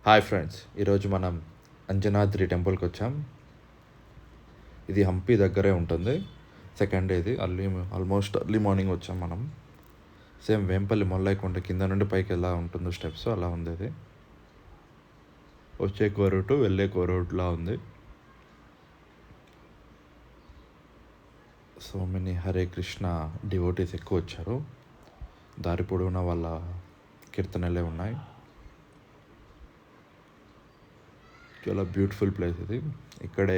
Hi friends, ఈరోజు మనం అంజనాద్రి టెంపుల్కి వచ్చాం. ఇది హంపి దగ్గరే ఉంటుంది. సెకండ్ డే ఇది. ఆల్మోస్ట్ అర్లీ మార్నింగ్ వచ్చాం మనం. సేమ్ వేంపల్లి మొల్లైకుంట కింద నుండి పైకి ఎలా ఉంటుందో స్టెప్స్ అలా ఉంది. అది వచ్చే కోరూటు వెళ్ళే కోరూటులా ఉంది. So many Hare Krishna devotees ఎక్కువ వచ్చారు. దారి పొడవునా వాళ్ళ కీర్తనలే ఉన్నాయి. చాలా బ్యూటిఫుల్ ప్లేస్ ఇది. ఇక్కడే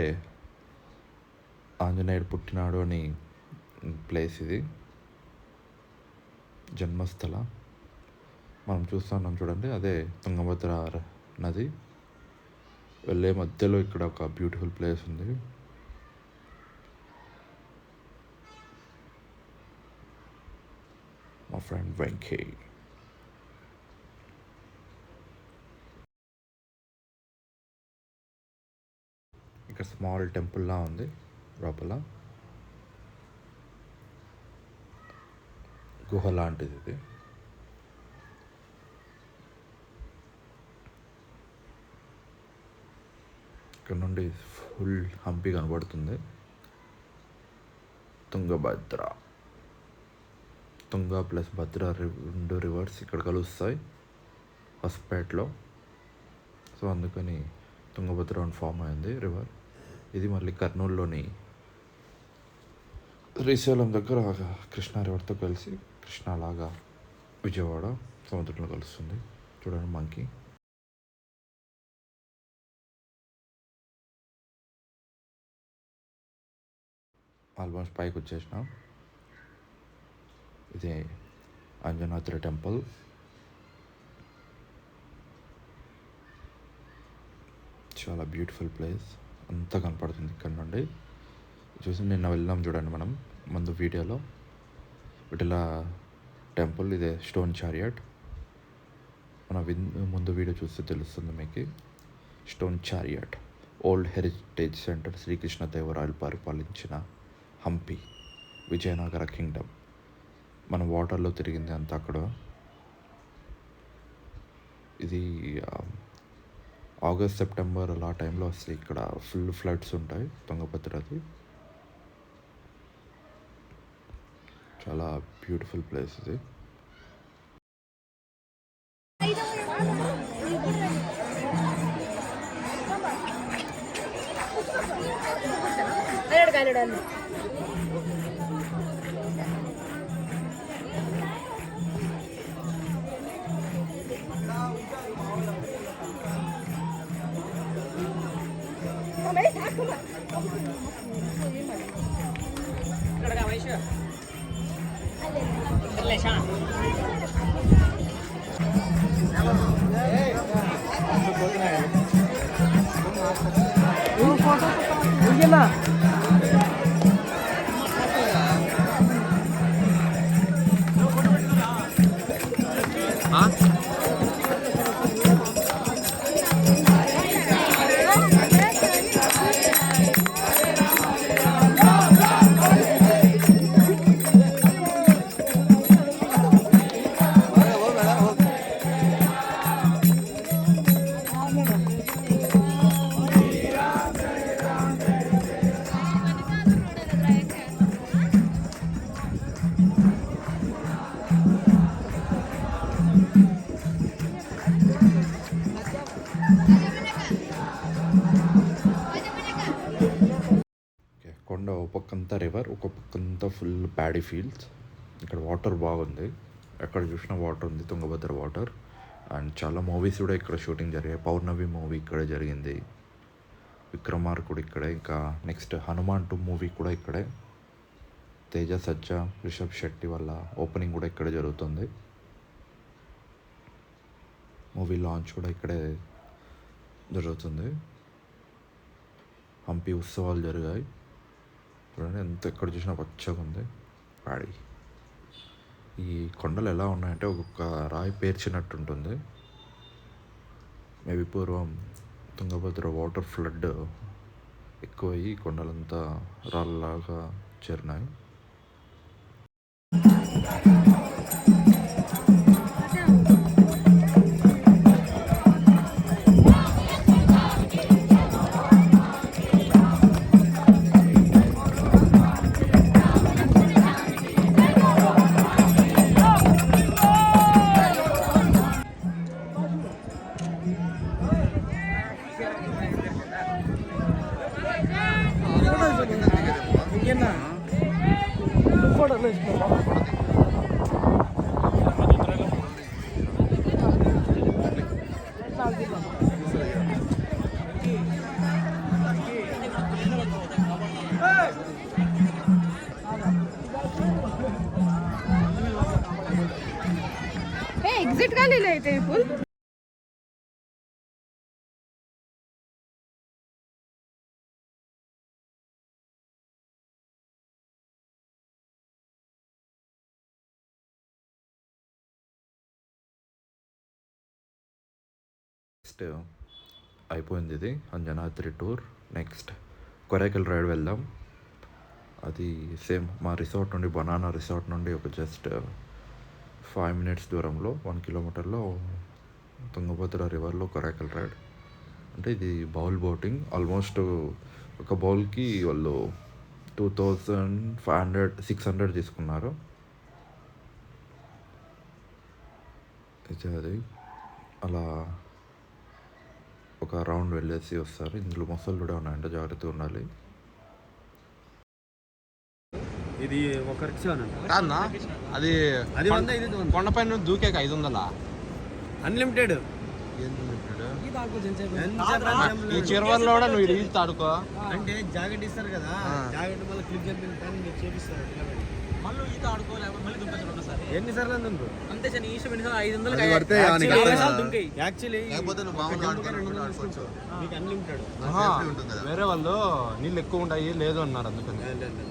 ఆంజనేయుడు పుట్టినాడు అని ప్లేస్ ఇది, జన్మస్థల. మనం చూస్తున్నాం చూడండి, అదే తుంగభద్ర నది వెళ్ళే మధ్యలో ఇక్కడ ఒక బ్యూటిఫుల్ ప్లేస్ ఉంది. మా ఫ్రెండ్ వెంకీ. ఇక్కడ స్మాల్ టెంపుల్లా ఉంది లోపల, గుహ లాంటిది ఇది. ఇక్కడ నుండి ఫుల్ హంపి కనబడుతుంది. తుంగ ప్లస్ భద్ర రెండు రివర్స్ ఇక్కడ కలుస్తాయి హస్పేట్లో. సో అందుకని తుంగభద్ర అని ఫామ్ అయింది రివర్. ఇది మళ్ళీ కర్నూలులోని శ్రీశైలం దగ్గర కృష్ణా రివర్తో కలిసి కృష్ణాలాగా విజయవాడ సముద్రంలో కలుస్తుంది. చూడండి మంకీ. ఆల్మోస్ట్ పైకి వచ్చేసినాం. ఇది అంజనాద్రి టెంపుల్. చాలా బ్యూటిఫుల్ ప్లేస్, అంతా కనపడుతుంది ఇక్కడ నుండి. చూసి నిన్న వెళ్ళాం చూడండి మనం ముందు వీడియోలో. వీటిలా టెంపుల్ ఇదే స్టోన్ చారియట్. మన ముందు వీడియో చూస్తే తెలుస్తుంది మీకు. Stone chariot old heritage centre, Srikrishnadevarayalu పరిపాలించిన హంపి విజయనగర కింగ్డమ్. మనం వాటర్లో తిరిగింది అంతా అక్కడ. ఇది ఆగస్ట్ సెప్టెంబర్ అలా టైంలో వస్తాయి. ఇక్కడ ఫుల్ ఫ్లడ్స్ ఉంటాయి తుంగభద్రది. చాలా బ్యూటిఫుల్ ప్లేస్ ఇది. కొండ ఒక పక్కంతా రివర్, ఒక పక్కంతా ఫుల్ ప్యాడీ ఫీల్డ్స్. ఇక్కడ వాటర్ బాగుంది, ఎక్కడ చూసినా వాటర్ ఉంది, తుంగభద్ర వాటర్. అండ్ చాలా మూవీస్ కూడా ఇక్కడ షూటింగ్ జరిగాయి. పౌర్ణమి మూవీ ఇక్కడే జరిగింది, విక్రమార్కుడు ఇక్కడే, ఇంకా నెక్స్ట్ హనుమాన్ 2 మూవీ కూడా ఇక్కడే. తేజ సజ్జా, రిషబ్ శెట్టి వల్ల ఓపెనింగ్ కూడా ఇక్కడే జరుగుతుంది. మూవీ లాంచ్ కూడా ఇక్కడే జరుగుతుంది. హంపి ఉత్సవాలు జరిగాయి చూడండి, ఎంత ఎక్కడ చూసినా పచ్చగా ఉంది ప్యాడీ. ఈ కొండలు ఎలా ఉన్నాయంటే ఒక్కొక్క రాయి పేర్చినట్టు ఉంటుంది. మేబీ పూర్వం తుంగభద్ర వాటర్ ఫ్లడ్ ఎక్కువయ్యి కొండలంతా రాళ్ళలాగా చేరినాయి. एक्झिट का लिहिलंय ते पूल? నెక్స్ట్ అయిపోయింది ఇది అంజనాద్రి టూర్. నెక్స్ట్ కొరైకల్ రైడ్ వెళ్దాం. అది సేమ్ మా రిసార్ట్ నుండి, బనానా రిసార్ట్ నుండి ఒక జస్ట్ 5 minutes దూరంలో 1 kilometerలో తుంగభద్ర రివర్లో కొరైకల్ రైడ్. అంటే ఇది బౌల్ బోటింగ్. ఆల్మోస్ట్ ఒక బౌల్కి వాళ్ళు 2500-600 తీసుకున్నారు. అది అలా ఒక రౌండ్ వెళ్ళేసి వస్తారు. ఇందులో మొసళ్ళు కూడా ఉన్నాయంటే జాగ్రత్తగా ఉండాలి. ఇది ఒక రిక్షా కాదన్నా అది కొండపైన దూకే 500 అన్లిమిటెడ్. ఈ చిరవల్లో కూడా నువ్వు ఈత ఆడుకో అంటే జాకెట్ ఇస్తారు కదా, జాకెట్ మళ్ళీ క్లిప్ చేపిస్తారు. మళ్ళీ ఈత ఆడుకో, లేకపోతే మళ్ళీ దుంపచ్చు సార్. ఎన్నిసార్లు దుంపు అంతే సార్. ఈ 500 యాక్చువల్లీ మీకు అన్లిమిటెడ్. వేరే వాళ్ళు నీళ్ళు ఎక్కువ ఉంటాయి లేదు అన్నారు, అందుకని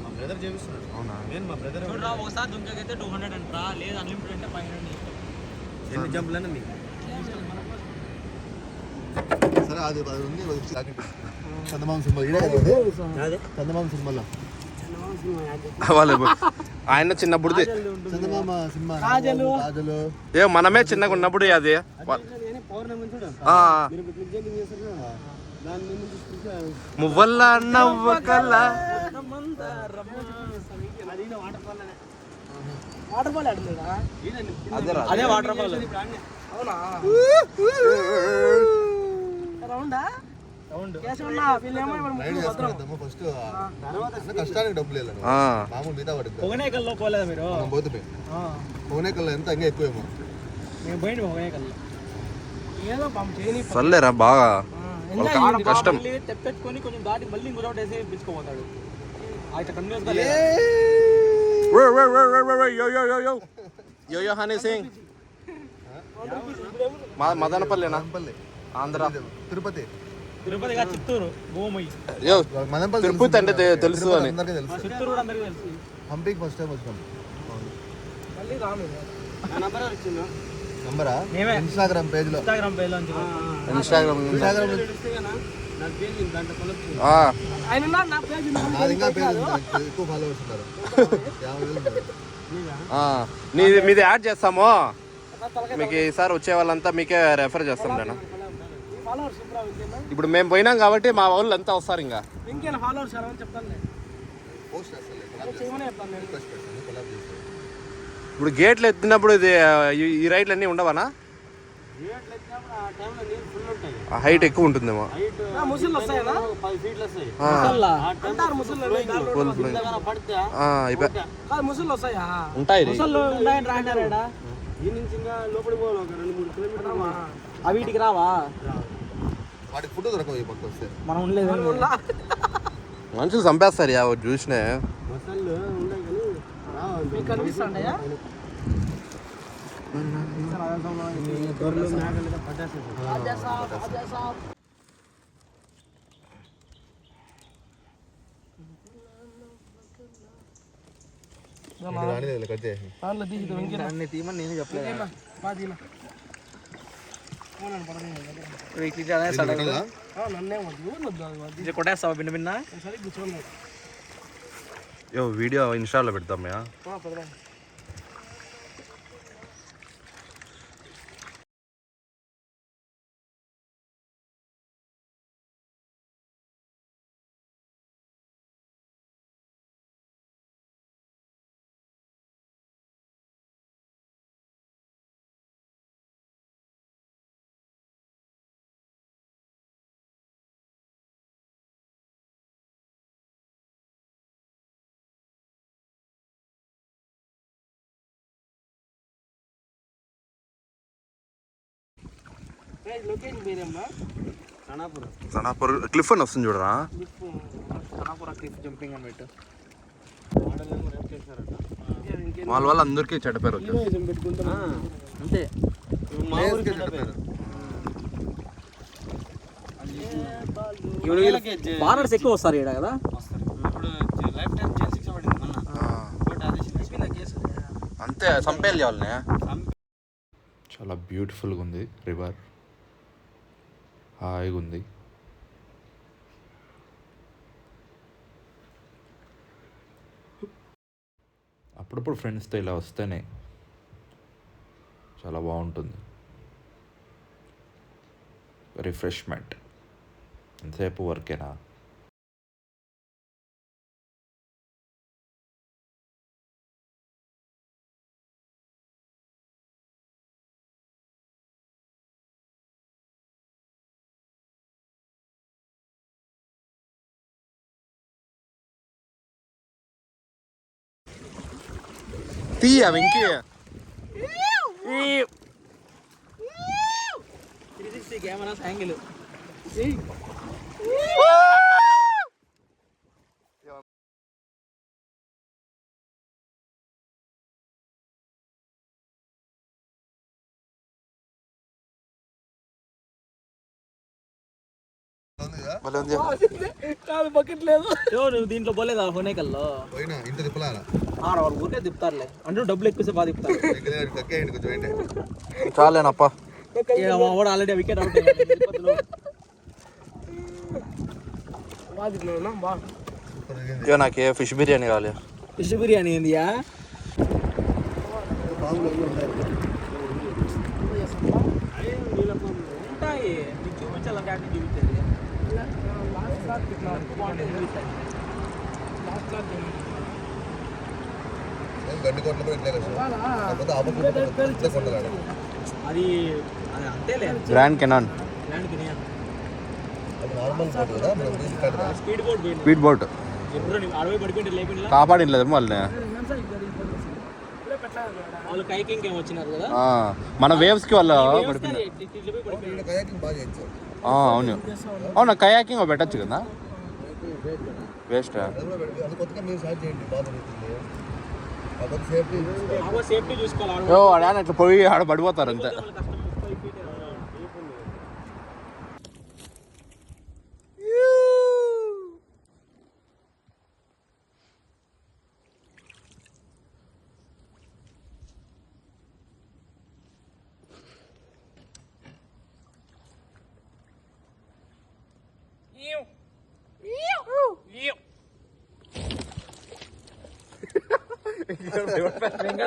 మా బ్రదర్ చేపిస్తున్నాడు. అవునా? నేను మా బ్రదర్ ఒకసారి దుంకకైతే 200 అంటారా, లేదు అన్లిమిటెడ్ అంటే 500. ఎన్ని జంపులన్నా మీకు సరే. అది ఉంది చందమామ సినిమా, చందమామ సినిమాలో ఆయన చిన్నప్పుడు చందమామ సినిమా కాజలు ఏ మనమే చిన్నగా ఉన్నప్పుడు అది మువ్వల్ల నవ్వకల్ల వాటర్ ఫాల్ అదే వాటర్ ఫాల్. అవునా? రౌండా? ఫస్ట్ కష్టానికి డబ్బులు మామూలు మిగతా పడుతుంది. పొగనేకల్లో పోలేదా మీరు? పోతే పొగనేకల్లో ఎంత ఇంకా ఎక్కువేమో. మేము పోయింది పొగనేకల్లో. ఏదో సర్లేరా బాగా కష్టం. తెప్పెట్టుకొని కొంచెం దాటి మళ్ళీ ఇంకో చోట వేసి పిలుచుకోపోతాడు. అయితే కంటిన్యూస్గా యో హనీ సింగ్ మదనపల్లినా? ఆంధ్ర తిరుపతి. తిరుపతి కాదు, చిత్తూరు, భూమయ్యి. తిరుపతి అంటే తెలుసు అని. చిత్తూరు కూడా అందరికీ తెలుసు. హంపీకి ఫస్ట్ టైం వచ్చినాం. మళ్ళీ రాము. నా నంబర్ వచ్చిందా? నంబరా? ఇన్స్టాగ్రామ్ పేజ్ లో. ఇన్స్టాగ్రామ్ నా పేజ్ దాంట్లో కొలొచ్చు. నాది ఇంకా పేజ్ ఉంది, ఎక్కువ ఫాలోవర్స్ ఉన్నారు. 50,000. మీది యాడ్ చేస్తాము మీకు. ఈసారి వచ్చే వాళ్ళంతా మీకే రెఫర్ చేస్తాం నేను. ఇప్పుడు మేము పోయినాం కాబట్టి మా వాళ్ళు అంతా వస్తారు. ఇంకా ఇప్పుడు గేట్లు ఎత్తినప్పుడు ఇది ఈ రైట్లు అన్నీ ఉండవనా? హైట్ ఎక్కువ ఉంటుందేమో. ఉంటాయి వీటికి రావా? వాటికి ఫుడ్ దొరకవు ఈ పక్క వస్తే. మనం ఉండలేదు. మనుషులు చంపేస్తారు యా చూసినే. కనిపిస్తాండయా? తీయమని నేను చెప్పలేదు. కొట్టేస్తావా భిన్న భిన్న? వీడియో ఇన్స్టాలో పెడతామయ్యా. లొకేషన్ పేరేమ్మా సనాపూర్ క్లిఫ్ అని వస్తుంది చూడరా. సనాపుర క్లిఫ్ జంపింగ్ అని పెట్టు. వాళ్ళ వల్ల అందరికీ చెడ్డ పేరు వచ్చింది. హీరోయిజం పెట్టుకుంటా అంతే మా ఊరికి చెప్పారు. బానర్స్ ఎక్కువ వస్తారు ఇక్కడ కదా. ఇప్పుడు లైఫ్ టైం జైలు శిక్ష పడింది మొన్న. కేసు అంతే సంపేయాలి వాళ్ళని. చాలా బ్యూటిఫుల్గా ఉంది రివర్, హాయిగా ఉంది. అప్పుడప్పుడు ఫ్రెండ్స్తో ఇలా వస్తేనే చాలా బాగుంటుంది. రిఫ్రెష్మెంట్. ఎంతసేపు వర్కేనా. తీయ వెంకీ 360 కెమెరాస్ యాంగిల్. కాదు బకెట్ లేదు. నువ్వు దీంట్లో పోలేదా హోనేకల్లో? పోయినా ఇంత తిప్పలాలా వాళ్ళు ఊరికే తిప్పుతారులే అంటే డబ్బులు ఎక్కువ బాగా తిప్పుతారు. కక్కేయండి కొంచెం ఏంటి. చాలేనప్ప. వాడు ఆల్రెడీ వికెట్ అవుట్. నాకే ఫిష్ బిర్యానీ కావాలి. ఫిష్ బిర్యానీ ఏందియా? ఉంటాయి నీకు చూపించాలి క్యాటరీ చూపించేది. గడ్డి కొట్ల అది అది అంతేలే. గ్రాండ్ కెనాన్ నార్మల్ బోట్ కదా మనం తీసుకెళ్తా. స్పీడ్ బోట్ పోయింది. స్పీడ్ బోట్ ఎప్పుడు అడవి పడిపోయింటే లేకుండా కాపాడిలేదు వాళ్ళని. వాళ్ళు కైకింగ్ ఏం వచ్చినారు కదా. మన వేవ్స్కి వాళ్ళు పడిపోయింది. కయాకింగ్ బాగా చేయొచ్చు. అవును అవునా, కయాకింగ్ పెట్టచ్చు కదా. వేస్ట్. అది కొత్తగా మీరు స్టార్ట్ చేయండి బాగా జరుగుతుంది. అదొక సేఫ్టీ. సేఫ్టీ చూసుకోవాలి. ఆడ ఇట్లా పోయి ఆడ పడిపోతారు అంతే.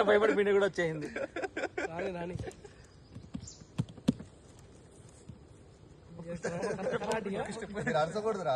భయపడి పిండి కూడా వచ్చేసింది. రాని అరసకూడదురా.